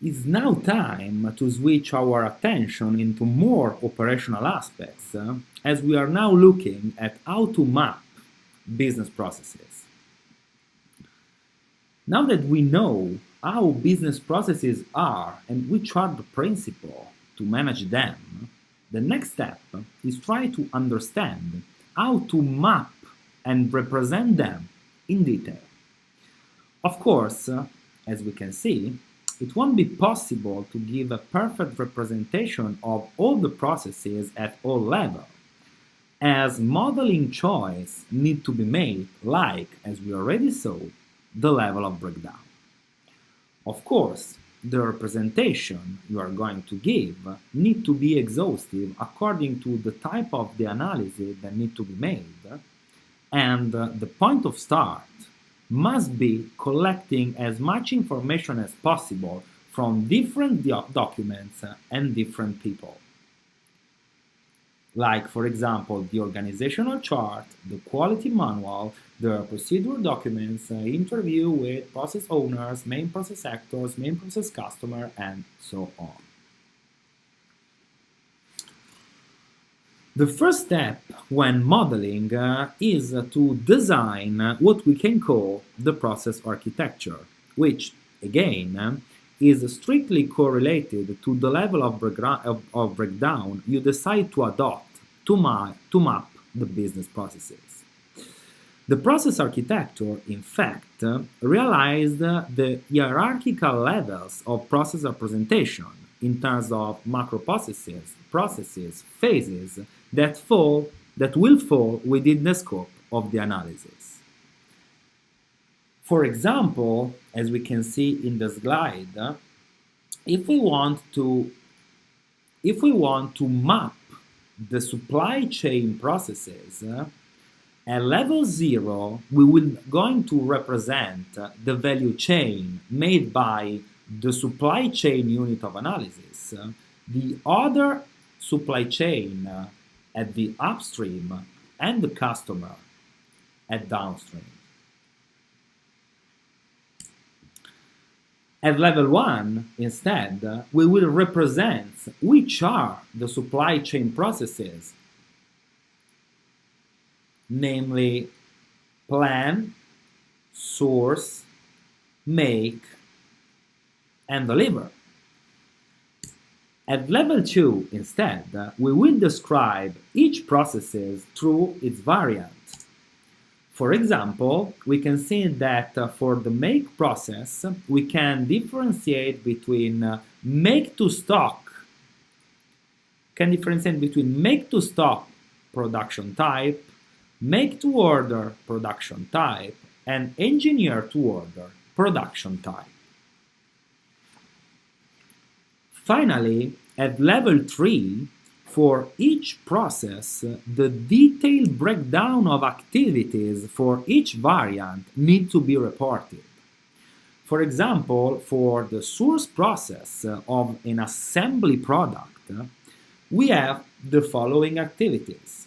It's now time to switch our attention into more operational aspects, as we are now looking at how to map business processes. Now that we know how business processes are and which are the principles to manage them, the next step is try to understand how to map and represent them in detail. Of course, as we can see, it won't be possible to give a perfect representation of all the processes at all levels, as modeling choice need to be made, like, as we already saw, the level of breakdown. Of course, the representation you are going to give need to be exhaustive according to the type of the analysis that need to be made, and the point of start must be collecting as much information as possible from different documents and different people. Like, for example, the organizational chart, the quality manual, the procedure documents, interview with process owners, main process actors, main process customer, and so on. The first step when modeling is to design what we can call the process architecture, which, again, is strictly correlated to the level of breakdown you decide to adopt to map the business processes. The process architecture, in fact, realized the hierarchical levels of process representation in terms of macro processes, phases that will fall within the scope of the analysis. For example, as we can see in the slide, if we want to map the supply chain processes, at level 0, we will going to represent the value chain made by the supply chain unit of analysis, the other supply chain at the upstream, and the customer at downstream. At level 1, instead, we will represent which are the supply chain processes, namely plan, source, make, and deliver. At level 2, instead, we will describe each process through its variant. For example, we can see that for the make process, we can differentiate between make to stock production type, make to order production type, and engineer to order production type. Finally, at level 3, for each process, the detailed breakdown of activities for each variant need to be reported. For example, for the source process of an assembly product, we have the following activities: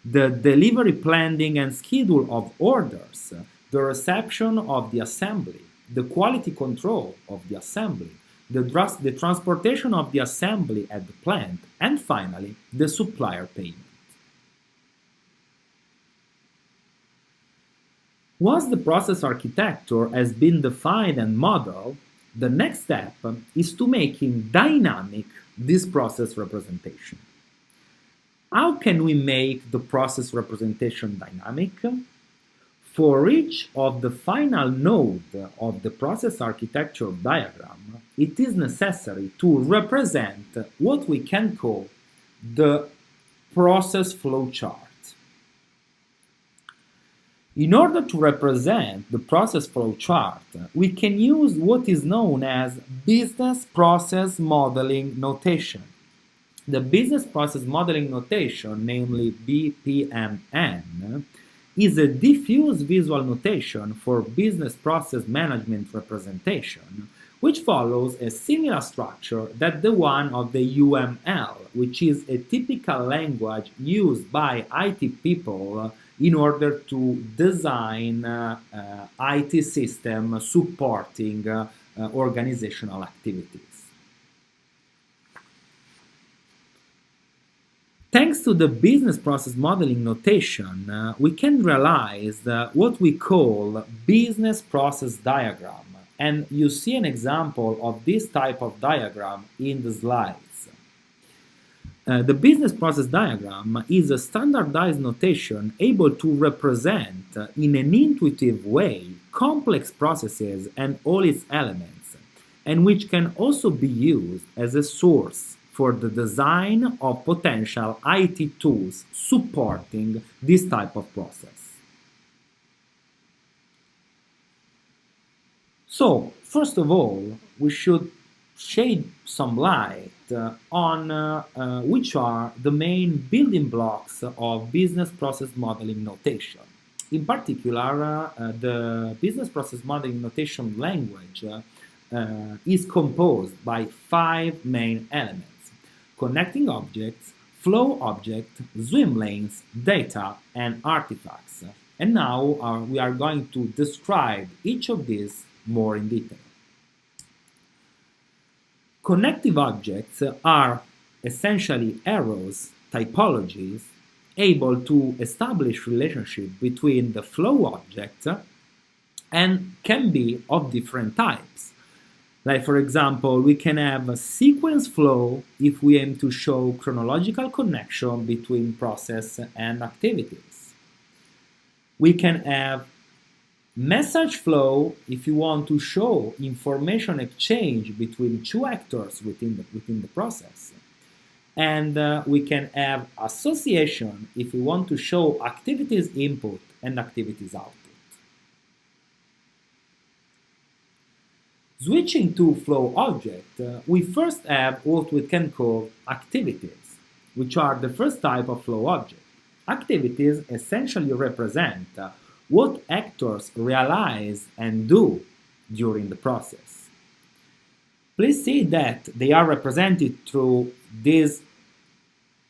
the delivery planning and schedule of orders, the reception of the assembly, the quality control of the assembly, the transportation of the assembly at the plant, and finally, the supplier payment. Once the process architecture has been defined and modeled, the next step is to making dynamic this process representation. How can we make the process representation dynamic? For each of the final node of the process architecture diagram, it is necessary to represent what we can call the process flow chart. In order to represent the process flow chart, we can use what is known as business process modeling notation. The business process modeling notation, namely BPMN, is a diffuse visual notation for business process management representation, which follows a similar structure that the one of the UML, which is a typical language used by IT people in order to design IT system supporting organizational activities. Thanks to the business process modeling notation, we can realize what we call business process diagram. And you see an example of this type of diagram in the slides. The business process diagram is a standardized notation able to represent in an intuitive way complex processes and all its elements, and which can also be used as a source for the design of potential IT tools supporting this type of process. So, first of all, we should shed some light on which are the main building blocks of business process modeling notation. In particular, the business process modeling notation language is composed by 5 main elements: connecting objects, flow object, swim lanes, data, and artifacts. And now we are going to describe each of these more in detail. Connective objects are essentially arrows, typologies, able to establish relationship between the flow objects and can be of different types. Like, for example, we can have a sequence flow if we aim to show chronological connection between process and activities. We can have message flow if you want to show information exchange between 2 actors within the process. And we can have association if we want to show activities input and activities output. Switching to flow object, we first have what we can call activities, which are the first type of flow object. Activities essentially represent what actors realize and do during the process. Please see that they are represented through this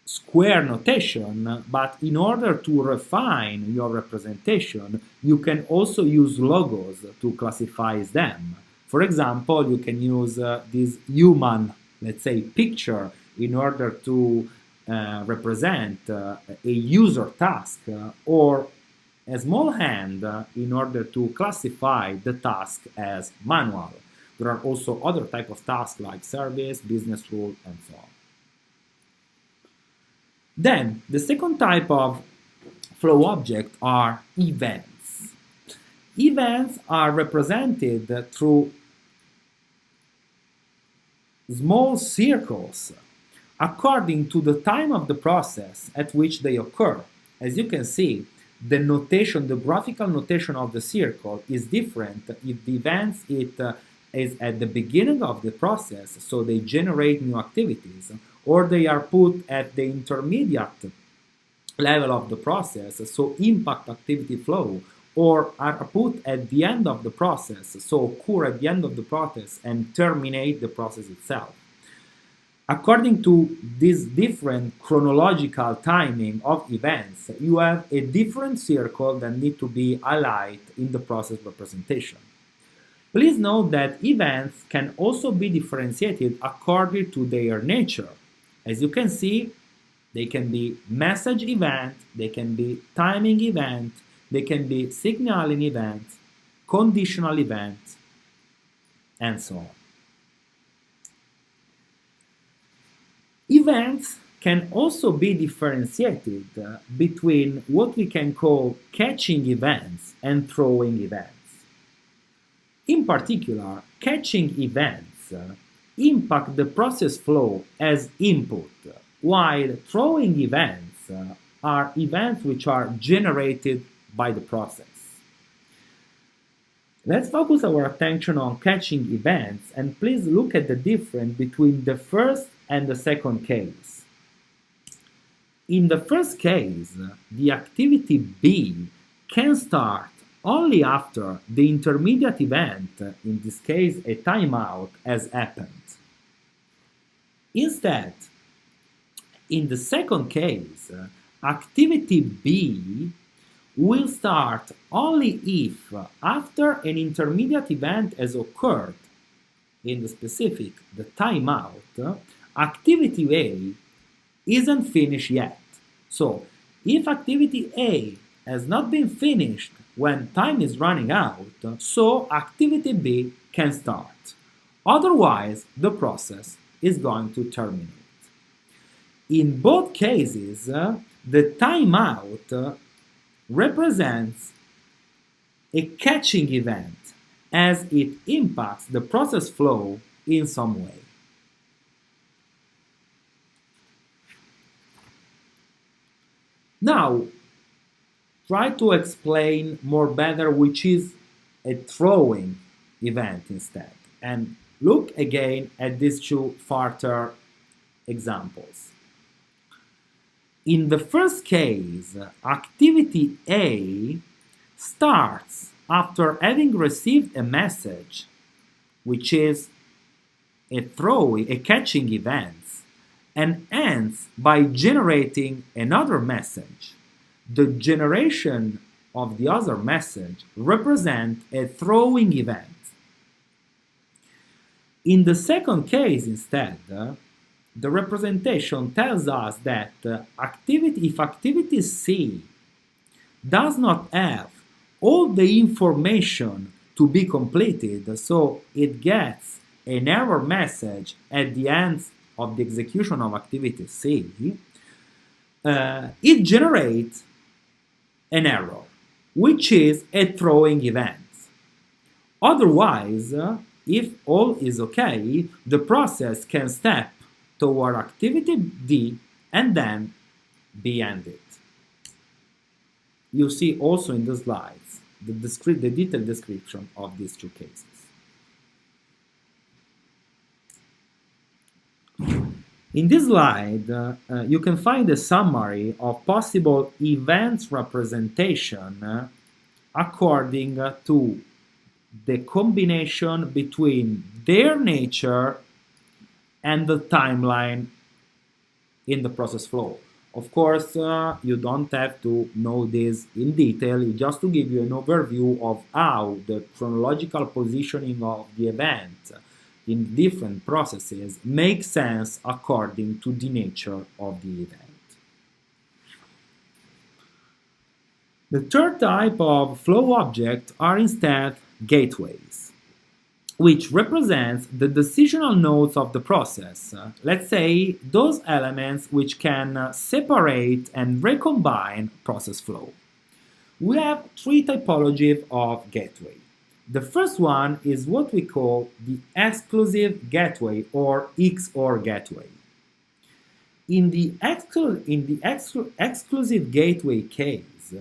square notation, but in order to refine your representation, you can also use logos to classify them. For example, you can use this human, let's say, picture in order to represent a user task, or a small hand in order to classify the task as manual. There are also other types of tasks like service, business rule, and so on. Then, the second type of flow object are events. Events are represented through small circles according to the time of the process at which they occur. As you can see, the notation, the graphical notation of the circle is different if the events is at the beginning of the process, so they generate new activities, or they are put at the intermediate level of the process, so impact activity flow, or are put at the end of the process, so occur at the end of the process and terminate the process itself. According to this different chronological timing of events, you have a different circle that need to be aligned in the process representation. Please note that events can also be differentiated according to their nature. As you can see, they can be message event, they can be timing event, they can be signaling event, conditional event, and so on. Events can also be differentiated between what we can call catching events and throwing events. In particular, catching events impact the process flow as input, while throwing events are events which are generated by the process. Let's focus our attention on catching events, and please look at the difference between the first and the second case. In the first case, the activity B can start only after the intermediate event, in this case a timeout, has happened. Instead, in the second case, activity B will start only if, after an intermediate event has occurred, in the specific, the timeout, activity A isn't finished yet. So if activity A has not been finished when time is running out, so activity B can start. Otherwise, the process is going to terminate. In both cases, the timeout represents a catching event as it impacts the process flow in some way. Now, try to explain more better which is a throwing event instead. And look again at these two further examples. In the first case, activity A starts after having received a message, which is a catching event, and ends by generating another message. The generation of the other message represents a throwing event. In the second case, instead, the representation tells us that if activity C does not have all the information to be completed, so it gets an error message at the end of the execution of activity C, it generates an error, which is a throwing event. Otherwise, if all is okay, the process can step toward activity D and then be ended. You see also in the slides the detailed description of these two cases. In this slide, you can find a summary of possible events representation according to the combination between their nature and the timeline in the process flow. Of course, you don't have to know this in detail, just to give you an overview of how the chronological positioning of the event in different processes makes sense according to the nature of the event. The third type of flow object are instead gateways, which represents the decisional nodes of the process. Let's say those elements which can separate and recombine process flow. We have three typologies of gateway. The first one is what we call the exclusive gateway or XOR gateway. In the exclusive gateway case,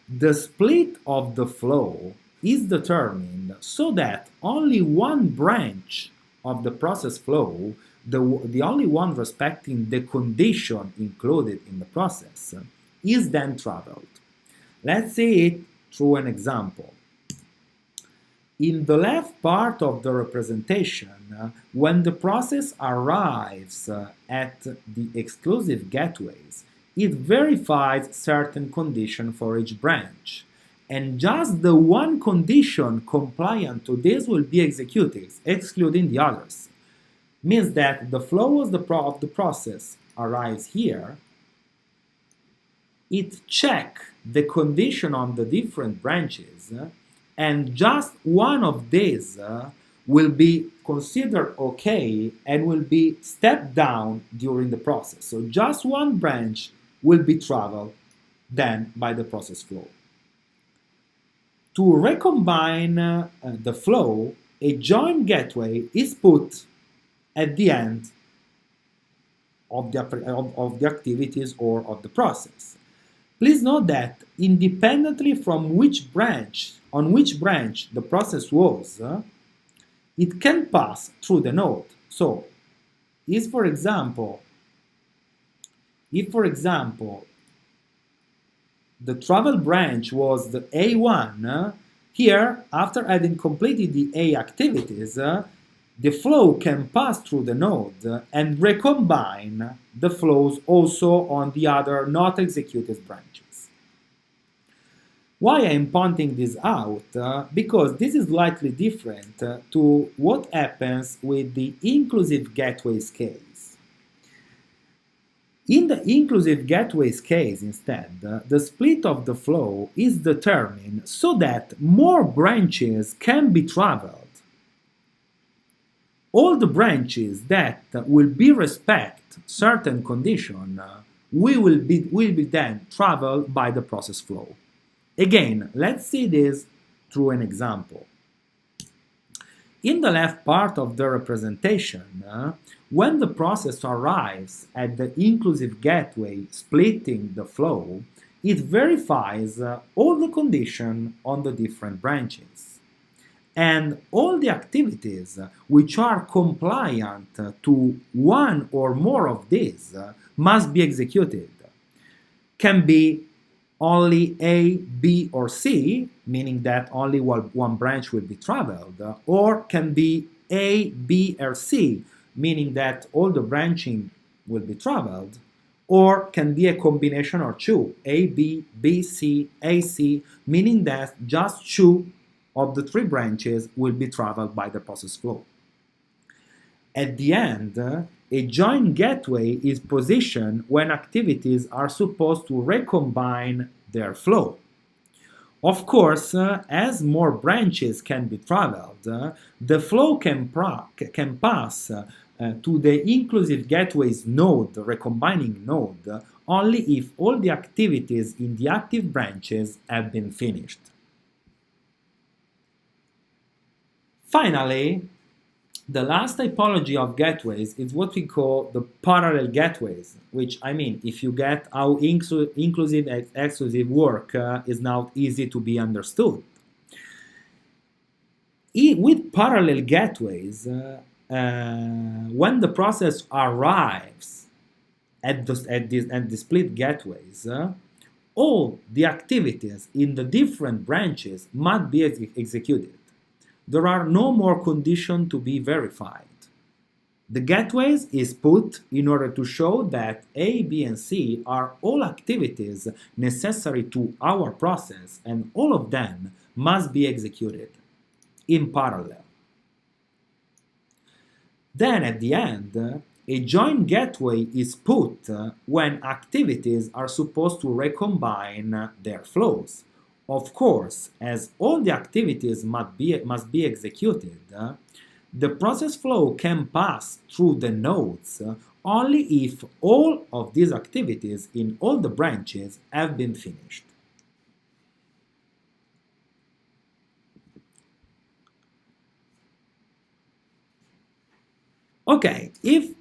the split of the flow is determined so that only one branch of the process flow, the only one respecting the condition included in the process, is then traveled. Let's see it through an example. In the left part of the representation, when the process arrives at the exclusive gateways, it verifies certain conditions for each branch. And just the one condition compliant to this will be executed, excluding the others. Means that the flow of the process arrives here, it checks the condition on the different branches, and just one of these will be considered okay and will be stepped down during the process. So just one branch will be traveled then by the process flow. To recombine the flow, a join gateway is put at the end of the activities or of the process. Please note that independently from on which branch the process was, it can pass through the node. So, if for example, the travel branch was the A1, here, after having completed the A activities, the flow can pass through the node and recombine the flows also on the other not executed branches. Why I am pointing this out? Because this is slightly different to what happens with the inclusive gateways case. In the inclusive gateways case, instead, the split of the flow is determined so that more branches can be traveled. All the branches that will be respect certain condition will be then traveled by the process flow. Again, let's see this through an example. In the left part of the representation, when the process arrives at the inclusive gateway splitting the flow, it verifies all the conditions on the different branches. And all the activities which are compliant to one or more of these must be executed. Can be only A, B, or C, meaning that only one branch will be traveled, or can be A, B, or C, meaning that all the branching will be traveled, or can be a combination of two, A, B, B, C, A, C, meaning that just two of the three branches will be traveled by the process flow. At the end, a joint gateway is positioned when activities are supposed to recombine their flow. Of course, as more branches can be traveled, the flow can pass to the inclusive gateways node, the recombining node, only if all the activities in the active branches have been finished. Finally, the last typology of gateways is what we call the parallel gateways, which, I mean, if you get how inclusive and exclusive work, is now easy to be understood. With parallel gateways, when the process arrives at the split gateways, all the activities in the different branches must be executed. There are no more conditions to be verified. The gateways is put in order to show that A, B, and C are all activities necessary to our process, and all of them must be executed in parallel. Then at the end, a joint gateway is put when activities are supposed to recombine their flows. Of course, as all the activities must be executed, the process flow can pass through the nodes only if all of these activities in all the branches have been finished. Okay, if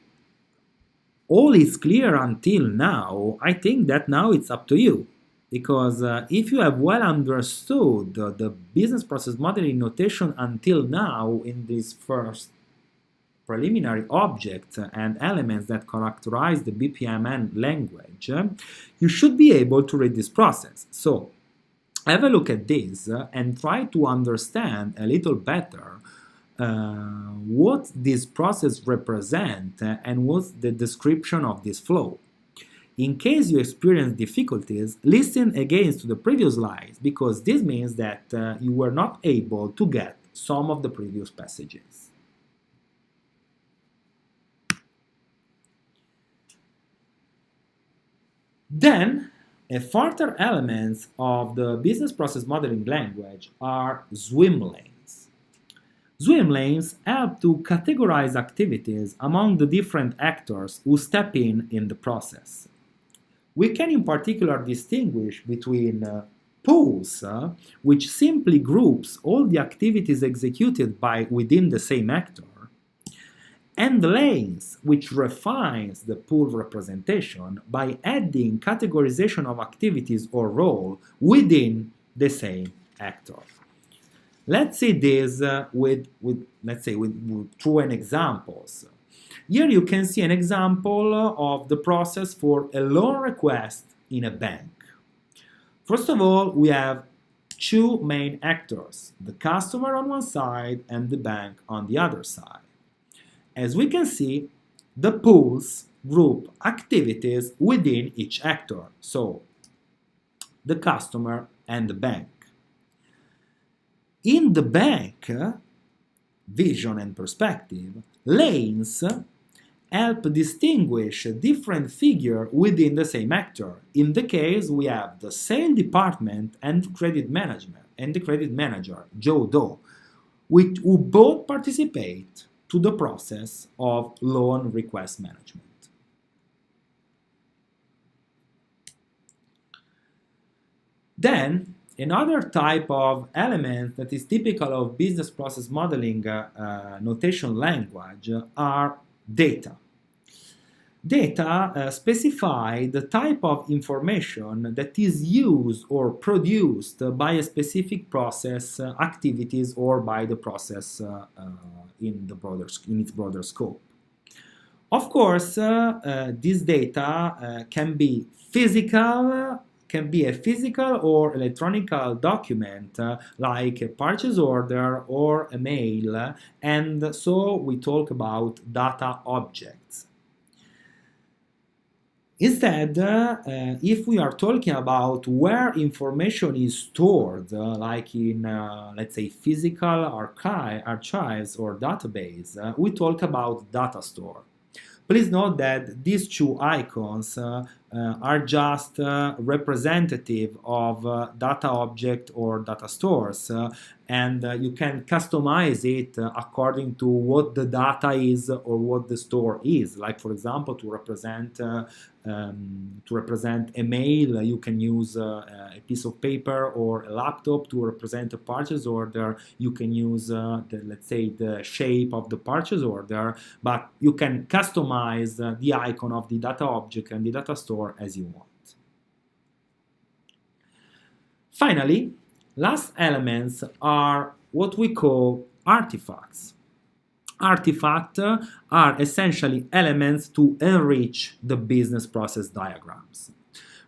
all is clear until now, I think that now it's up to you. Because if you have well understood the business process modeling notation until now in these first preliminary objects and elements that characterize the BPMN language, you should be able to read this process. So have a look at this and try to understand a little better what this process represents and what's the description of this flow. In case you experience difficulties, listen again to the previous slides, because this means that you were not able to get some of the previous passages. Then, a further elements of the business process modeling language are swim lanes. Swim lanes help to categorize activities among the different actors who step in the process. We can in particular distinguish between pools, which simply groups all the activities executed within the same actor, and lanes, which refines the pool representation by adding categorization of activities or role within the same actor. Let's see this through an examples. Here you can see an example of the process for a loan request in a bank. First of all, we have two main actors, the customer on one side and the bank on the other side. As we can see, the pools group activities within each actor, so the customer and the bank. In the bank, vision and perspective, lanes help distinguish different figures within the same actor. In the case, we have the sales department and credit management and the credit manager, Joe Doe, who both participate to the process of loan request management. Then, another type of element that is typical of business process modeling notation language are data. Data specify the type of information that is used or produced by a specific process, activities, or by the process in its broader scope. Of course, this data can be a physical or electronic document like a purchase order or a mail, and so we talk about data objects. Instead, if we are talking about where information is stored, like in, let's say, physical archives or database, we talk about data store. Please note that these two icons are just representative of data object or data stores, and you can customize it according to what the data is or what the store is. Like, for example, to represent a mail, you can use a piece of paper or a laptop. To represent a purchase order, you can use, let's say, the shape of the purchase order, but you can customize the icon of the data object and the data store as you want. Finally, last elements are what we call artifacts. Artifacts are essentially elements to enrich the business process diagrams.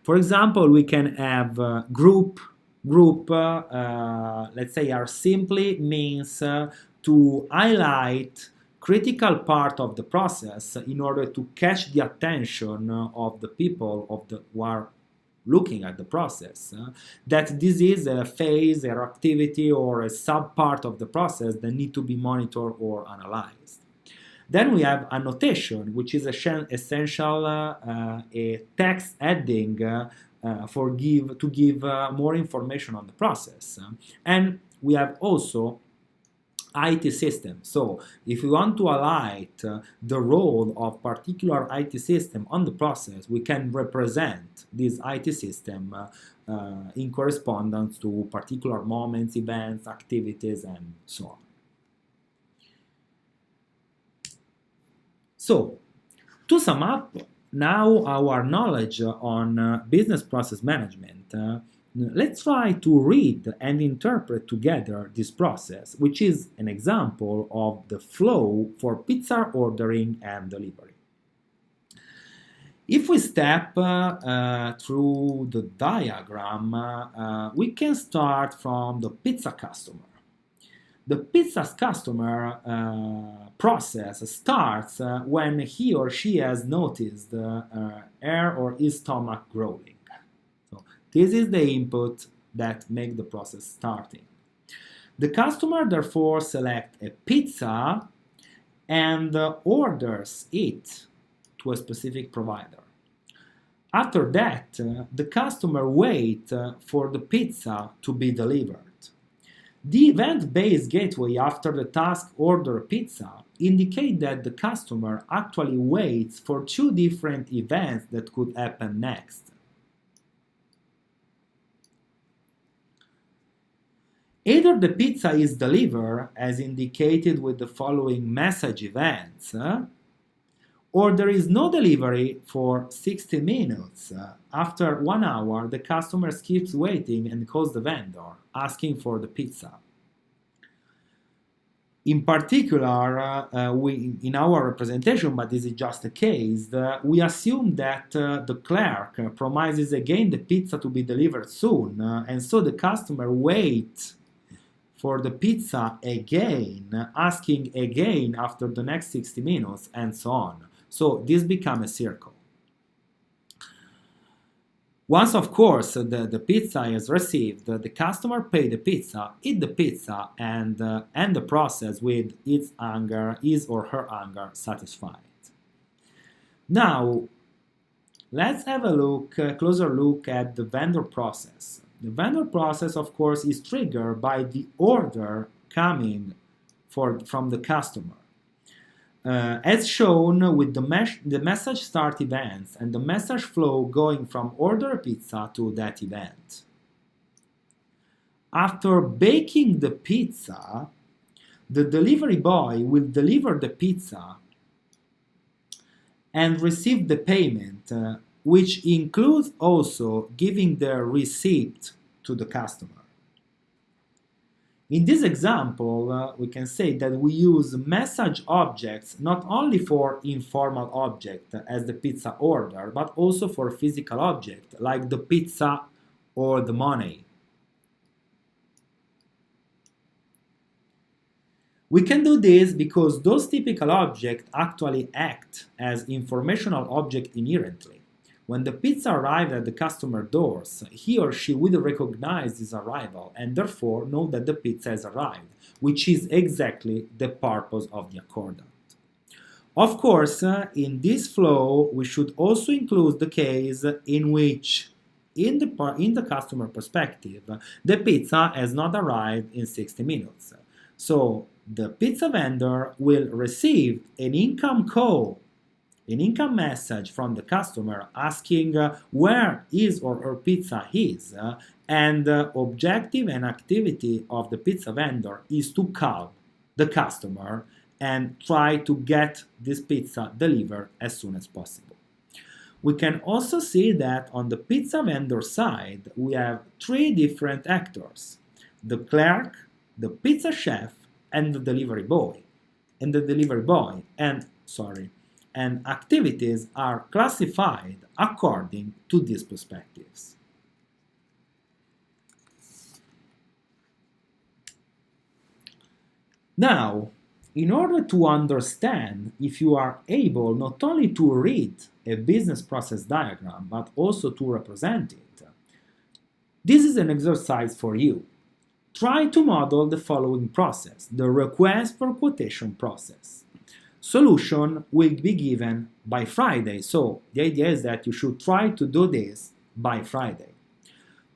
For example, we can have group, let's say, are simply means to highlight critical part of the process in order to catch the attention of the people who are looking at the process, that this is a phase or activity or a sub-part of the process that need to be monitored or analyzed. Then we have annotation, which is essential a text adding to give more information on the process. And we have also IT system. So if we want to highlight the role of particular IT system on the process, we can represent this IT system in correspondence to particular moments, events, activities, and so on. So, to sum up now our knowledge on business process management, let's try to read and interpret together this process, which is an example of the flow for pizza ordering and delivery. If we step through the diagram, we can start from the pizza customer. The pizza customer process starts when he or she has noticed her or his stomach growling. This is the input that makes the process starting. The customer therefore selects a pizza and orders it to a specific provider. After that, the customer waits for the pizza to be delivered. The event-based gateway after the task order pizza indicate that the customer actually waits for two different events that could happen next. Either the pizza is delivered, as indicated with the following message events, or there is no delivery for 60 minutes. After 1 hour, the customer keeps waiting and calls the vendor, asking for the pizza. In particular, in our representation, but this is just a case, we assume that the clerk promises again the pizza to be delivered soon, and so the customer waits for the pizza again, asking again after the next 60 minutes, and so on. So this becomes a circle. Once, of course, the pizza is received, the customer pay the pizza, eat the pizza, and end the process with his or her hunger satisfied. Now, let's have a closer look at the vendor process. The vendor process, of course, is triggered by the order coming from the customer. As shown with the message start events and the message flow going from order pizza to that event. After baking the pizza, the delivery boy will deliver the pizza and receive the payment, which includes also giving the receipt to the customer. In this example, we can say that we use message objects not only for informal object as the pizza order, but also for physical object like the pizza or the money. We can do this because those typical objects actually act as informational objects inherently. When the pizza arrived at the customer doors, he or she will recognize this arrival and therefore know that the pizza has arrived, which is exactly the purpose of the accordant. Of course, in this flow, we should also include the case in which, in the customer perspective, the pizza has not arrived in 60 minutes. So the pizza vendor will receive an income call, an income message from the customer asking where his or her pizza is, and the objective and activity of the pizza vendor is to call the customer and try to get this pizza delivered as soon as possible. We can also see that on the pizza vendor side, we have three different actors: the clerk, the pizza chef, and the delivery boy. And activities are classified according to these perspectives. Now, in order to understand if you are able not only to read a business process diagram, but also to represent it, this is an exercise for you. Try to model the following process, the request for quotation process. Solution will be given by Friday, so the idea is that you should try to do this by Friday.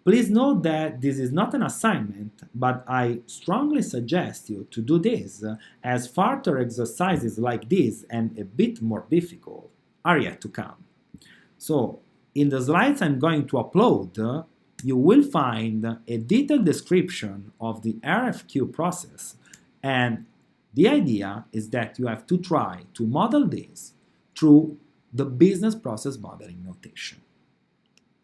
Please note that this is not an assignment, but I strongly suggest you to do this, as further exercises like this and a bit more difficult are yet to come. So, in the slides I'm going to upload, you will find a detailed description of the RFQ process, and the idea is that you have to try to model this through the business process modeling notation.